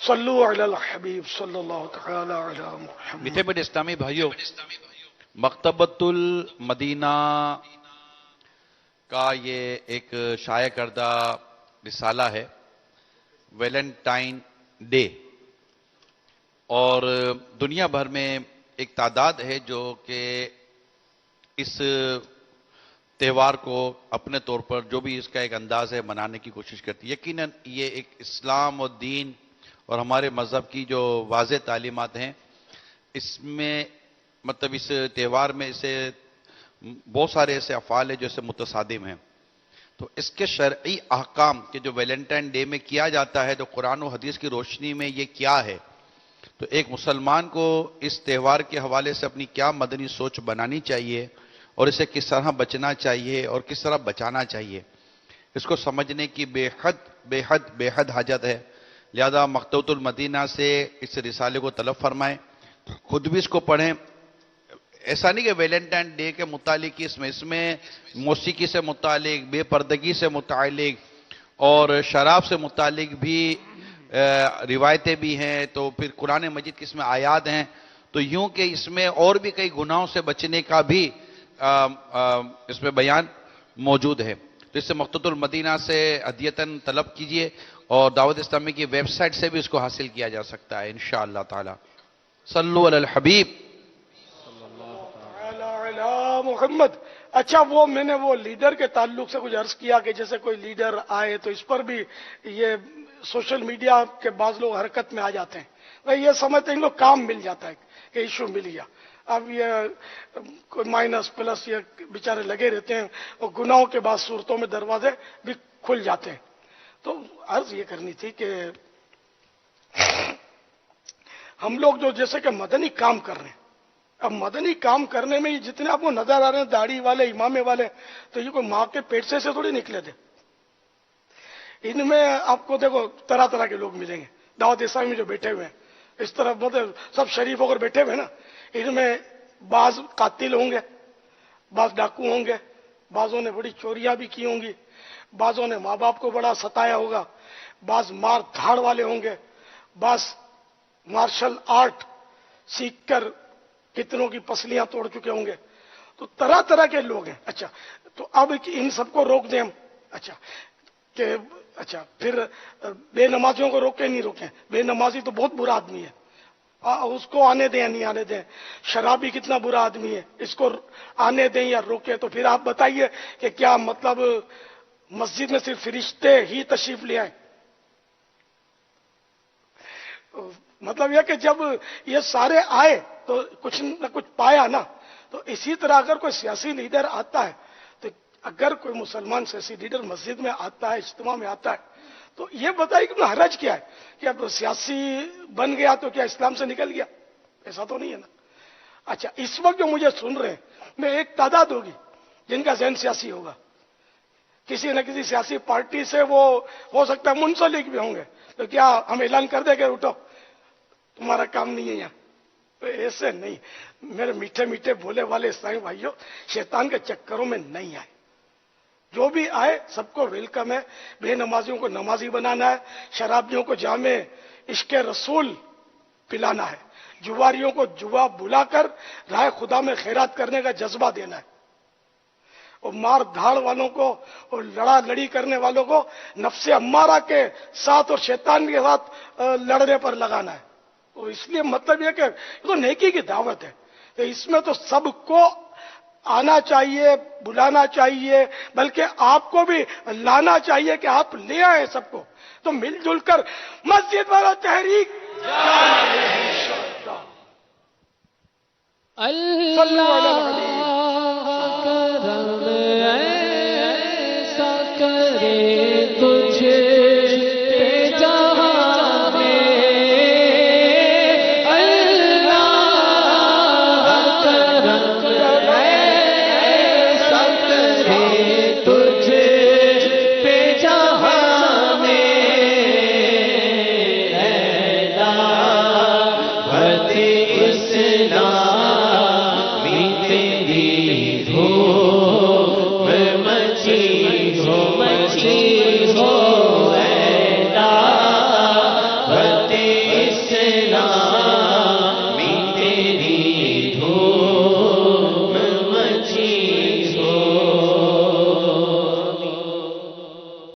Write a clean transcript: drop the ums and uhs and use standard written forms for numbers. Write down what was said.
صلو علی الحبیب صلی اللہ تعالی علی محمد۔ میٹھے میٹھے اسلامی بھائیوں، مکتبۃ المدینہ کا یہ ایک شائع کردہ رسالہ ہے، ویلنٹائن ڈے، اور دنیا بھر میں ایک تعداد ہے جو کہ اس تہوار کو اپنے طور پر جو بھی اس کا ایک انداز ہے منانے کی کوشش کرتی ہے۔ یقیناً یہ ایک اسلام اور دین اور ہمارے مذہب کی جو واضح تعلیمات ہیں، اس میں مطلب اس تہوار میں اسے بہت سارے ایسے افعال ہیں جو اسے متصادم ہیں۔ تو اس کے شرعی احکام کہ جو ویلنٹائن ڈے میں کیا جاتا ہے تو قرآن و حدیث کی روشنی میں یہ کیا ہے، تو ایک مسلمان کو اس تہوار کے حوالے سے اپنی کیا مدنی سوچ بنانی چاہیے اور اسے کس طرح بچنا چاہیے اور کس طرح بچانا چاہیے، اس کو سمجھنے کی بے حد حاجت ہے۔ لہذا مکتبۃ المدینہ سے اس رسالے کو طلب فرمائیں، خود بھی اس کو پڑھیں۔ ایسا نہیں کہ ویلنٹائن ڈے کے متعلق اس میں موسیقی سے متعلق، بے پردگی سے متعلق اور شراب سے متعلق بھی روایتیں بھی ہیں، تو پھر قرآن مجید کی اس میں آیات ہیں، تو یوں کہ اس میں اور بھی کئی گناہوں سے بچنے کا بھی اس میں بیان موجود ہے۔ تو اس سے مکتبۃ المدینہ سے ہدیتاً طلب کیجئے، اور دعوت اسلامی کی ویب سائٹ سے بھی اس کو حاصل کیا جا سکتا ہے انشاءاللہ تعالی۔ صلو علی الحبیب۔ علی محمد۔ اچھا، وہ میں نے وہ لیڈر کے تعلق سے کچھ عرض کیا کہ جیسے کوئی لیڈر آئے تو اس پر بھی یہ سوشل میڈیا کے بعض لوگ حرکت میں آ جاتے ہیں، وہ یہ سمجھتے ہیں ان لوگ کام مل جاتا ہے کہ ایشو مل گیا۔ اب یہ مائنس پلس یہ بیچارے لگے رہتے ہیں، اور گناہوں کے بعد صورتوں میں دروازے بھی کھل جاتے ہیں۔ تو عرض یہ کرنی تھی کہ ہم لوگ جو جیسے کہ مدنی کام کر رہے ہیں، اب مدنی کام کرنے میں یہ جتنے آپ کو نظر آ رہے ہیں داڑھی والے، امامے والے، تو یہ کوئی ماں کے پیٹ سے تھوڑی نکلے تھے۔ ان میں آپ کو دیکھو طرح طرح کے لوگ ملیں گے، دعوت اسلامی میں جو بیٹھے ہوئے ہیں اس طرف مطلب سب شریف ہو کر بیٹھے ہوئے ہیں نا، ان میں بعض قاتل ہوں گے، بعض ڈاکو ہوں گے، بعضوں نے بڑی چوریاں بھی کی ہوں گی، بعضوں نے ماں باپ کو بڑا ستایا ہوگا، بعض مار دھاڑ والے ہوں گے، بعض مارشل آرٹ سیکھ کر کتنوں کی پسلیاں توڑ چکے ہوں گے، تو طرح طرح کے لوگ ہیں۔ اچھا، تو اب ان سب کو روک دیں ہم؟ اچھا پھر بے نمازیوں کو روکیں نہیں روکیں؟ بے نمازی تو بہت برا آدمی ہے، اس کو آنے دیں یا نہیں آنے دیں؟ شرابی کتنا برا آدمی ہے، اس کو آنے دیں یا روکیں؟ تو پھر آپ بتائیے کہ کیا مطلب مسجد میں صرف فرشتے ہی تشریف لے آئیں؟ مطلب یہ کہ جب یہ سارے آئے تو کچھ نہ کچھ پایا نا۔ تو اسی طرح اگر کوئی سیاسی لیڈر آتا ہے، تو اگر کوئی مسلمان سیاسی لیڈر مسجد میں آتا ہے، اجتماع میں آتا ہے، تو یہ بتائیے کہ حرج کیا ہے کہ اب سیاسی بن گیا تو کیا اسلام سے نکل گیا؟ ایسا تو نہیں ہے نا۔ اچھا، اس وقت جو مجھے سن رہے ہیں میں ایک تعداد ہوگی جن کا ذہن سیاسی ہوگا، کسی نہ کسی سیاسی پارٹی سے وہ ہو سکتا ہے منسلک بھی ہوں گے، تو کیا ہم اعلان کر دیں کہ اٹھو تمہارا کام نہیں ہے یہاں؟ تو ایسے نہیں، میرے میٹھے میٹھے بھولے والے اسلامی بھائیوں، شیطان کے چکروں میں نہیں آئے۔ جو بھی آئے سب کو ویلکم ہے۔ بے نمازیوں کو نمازی بنانا ہے، شرابیوں کو جامع عشق رسول پلانا ہے، جواریوں کو جوا بلا کر راہ خدا میں خیرات کرنے کا جذبہ دینا ہے، اور مار دھاڑ والوں کو اور لڑا لڑی کرنے والوں کو نفس امارہ کے ساتھ اور شیطان کے ساتھ لڑنے پر لگانا ہے۔ تو اس لیے مطلب یہ کہ یہ تو نیکی کی دعوت ہے، تو اس میں تو سب کو آنا چاہیے، بلانا چاہیے، بلکہ آپ کو بھی لانا چاہیے کہ آپ لے آئیں سب کو، تو مل جل کر مسجد والا تحریک اللہ کرم